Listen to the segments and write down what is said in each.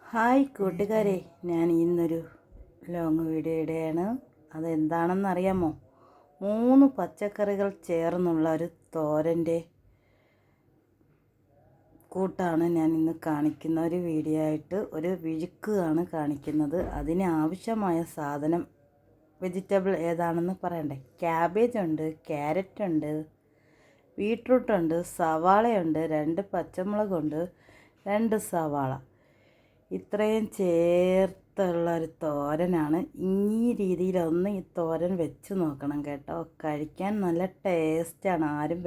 Hi കൂട്ടുകാരെ, ഞാൻ ഇന്നൊരു ലോങ് വീഡിയോ ഇടുകയാണ്. അതെന്താണെന്നറിയാമോ? 3 പച്ചക്കറികൾ ചേർന്നുള്ള ഒരു തോരൻ്റെ കൂട്ടാണ് ഞാൻ ഇന്ന് കാണിക്കുന്ന ഒരു വീഡിയോ ആയിട്ട്. ഒരു വിഴുക്കാണ് കാണിക്കുന്നത്. അതിന് ആവശ്യമായ സാധനം വെജിറ്റബിൾ ഏതാണെന്ന് പറയണ്ടേ? ക്യാബേജ് ഉണ്ട്, ക്യാരറ്റ് ഉണ്ട്, ബീട്രൂട്ട് ഉണ്ട്, സവാളയുണ്ട്, 2 പച്ചമുളകുണ്ട്, 2 സവാള. ഇത്രയും ചേർത്തുള്ള ഒരു തോരനാണ്. ഈ രീതിയിലൊന്ന് ഈ തോരൻ വെച്ച് നോക്കണം കേട്ടോ. കഴിക്കാൻ നല്ല ടേസ്റ്റാണ്. ആരും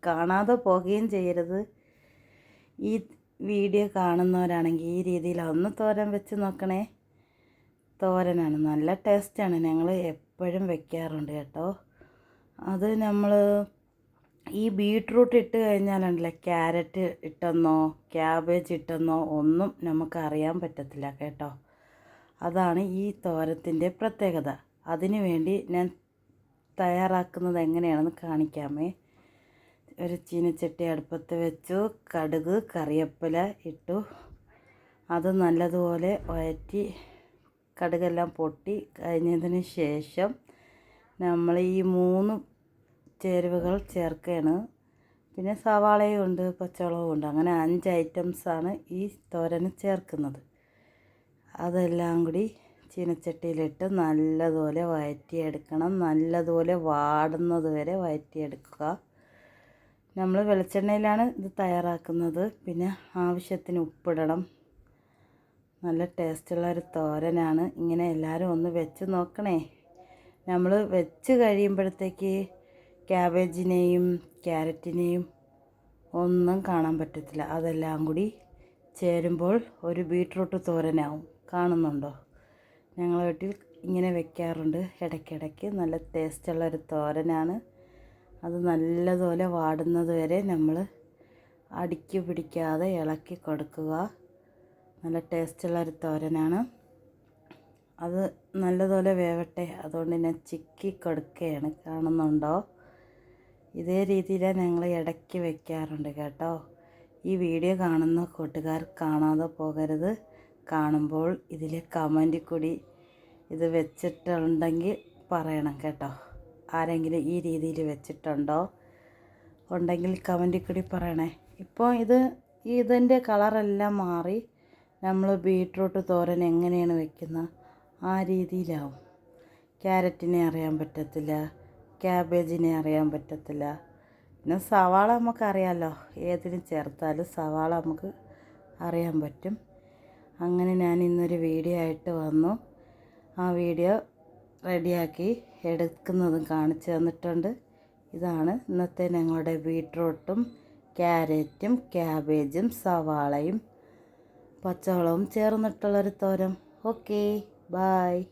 കാണാതെ പോകുകയും ചെയ്യരുത്. ഈ വീഡിയോ കാണുന്നവരാണെങ്കിൽ ഈ രീതിയിലൊന്ന് തോരൻ വെച്ച് നോക്കണേ. തോരനാണ്, നല്ല ടേസ്റ്റാണ്. ഞങ്ങൾ എപ്പോഴും വെക്കാറുണ്ട് കേട്ടോ. അത് നമ്മൾ ഈ ബീട്രൂട്ട് ഇട്ട് കഴിഞ്ഞാലുണ്ടല്ലോ, ക്യാരറ്റ് ഇട്ടെന്നോ ക്യാബേജ് ഇട്ടെന്നോ ഒന്നും നമുക്കറിയാൻ പറ്റത്തില്ല കേട്ടോ. അതാണ് ഈ തോരത്തിൻ്റെ പ്രത്യേകത. അതിനു വേണ്ടി ഞാൻ തയ്യാറാക്കുന്നത് എങ്ങനെയാണെന്ന് കാണിക്കാമേ. ഒരു ചീനച്ചട്ടി അടുപ്പത്ത് വെച്ചു, കടുക് കറിവേപ്പില ഇട്ടു. അത് നല്ലതുപോലെ വഴറ്റി കടുകെല്ലാം പൊട്ടി കഴിഞ്ഞതിന് ശേഷം നമ്മൾ ഈ 3 ചേരുവകൾ ചേർക്കുകയാണ്. പിന്നെ സവാളയും ഉണ്ട്, പച്ചമുളകും ഉണ്ട്. അങ്ങനെ 5 ഐറ്റംസാണ് ഈ തോരന് ചേർക്കുന്നത്. അതെല്ലാം കൂടി ചീനച്ചട്ടിയിലിട്ട് നല്ലതുപോലെ വഴറ്റിയെടുക്കണം. നല്ലതുപോലെ വാടുന്നത് വരെ വഴറ്റിയെടുക്കുക. നമ്മൾ വെളിച്ചെണ്ണയിലാണ് ഇത് തയ്യാറാക്കുന്നത്. പിന്നെ ആവശ്യത്തിന് ഉപ്പിടണം. നല്ല ടേസ്റ്റുള്ള ഒരു തോരനാണ്. ഇങ്ങനെ എല്ലാവരും ഒന്ന് വെച്ച് നോക്കണേ. നമ്മൾ വെച്ച് കഴിയുമ്പോഴത്തേക്ക് ക്യാബേജിനെയും ക്യാരറ്റിനെയും ഒന്നും കാണാൻ പറ്റത്തില്ല. അതെല്ലാം കൂടി ചേരുമ്പോൾ ഒരു ബീട്രൂട്ട് തോരനാവും. കാണുന്നുണ്ടോ? ഞങ്ങളെ വീട്ടിൽ ഇങ്ങനെ വെക്കാറുണ്ട് ഇടയ്ക്കിടയ്ക്ക്. നല്ല ടേസ്റ്റുള്ളൊരു തോരനാണ്. അത് നല്ലതുപോലെ വാടുന്നത് വരെ നമ്മൾ അടുക്കി പിടിക്കാതെ ഇളക്കി കൊടുക്കുക. നല്ല ടേസ്റ്റുള്ളൊരു തോരനാണ്. അത് നല്ലതുപോലെ വേവട്ടെ, അതുകൊണ്ട് ഞാൻ ചിക്കി കൊടുക്കുകയാണ്. കാണുന്നുണ്ടോ? ഇതേ രീതിയിലാണ് ഞങ്ങൾ ഇടയ്ക്ക് വെക്കാറുണ്ട് കേട്ടോ. ഈ വീഡിയോ കാണുന്ന കൂട്ടുകാർ കാണാതെ പോകരുത്. കാണുമ്പോൾ ഇതിലെ കമൻറ്റിൽ കൂടി ഇത് വെച്ചിട്ടുണ്ടെങ്കിൽ പറയണം കേട്ടോ. ആരെങ്കിലും ഈ രീതിയിൽ വെച്ചിട്ടുണ്ടോ ഉണ്ടെങ്കിൽ കമൻറ്റിൽ കൂടി പറയണേ. ഇപ്പോൾ ഇതിൻ്റെ കളറെല്ലാം മാറി. നമ്മൾ ബീട്രൂട്ട് തോരൻ എങ്ങനെയാണ് വെക്കുന്നത് ആ രീതിയിലാവും. ക്യാരറ്റിനെ അറിയാൻ പറ്റത്തില്ല, ക്യാബേജിനെ അറിയാൻ പറ്റത്തില്ല. പിന്നെ സവാള നമുക്കറിയാമല്ലോ, ഏതിന് ചേർത്താലും സവാള നമുക്ക് അറിയാൻ പറ്റും. അങ്ങനെ ഞാൻ ഇന്നൊരു വീഡിയോ ആയിട്ട് വന്നു. ആ വീഡിയോ റെഡിയാക്കി എടുക്കുന്നതും കാണിച്ചു തന്നിട്ടുണ്ട്. ഇതാണ് ഇന്നത്തെ ഞങ്ങളുടെ ബീട്രൂട്ടും ക്യാരറ്റും ക്യാബേജും സവാളയും പച്ചമുളകും ചേർന്നിട്ടുള്ളൊരു തോരൻ. Okay, bye.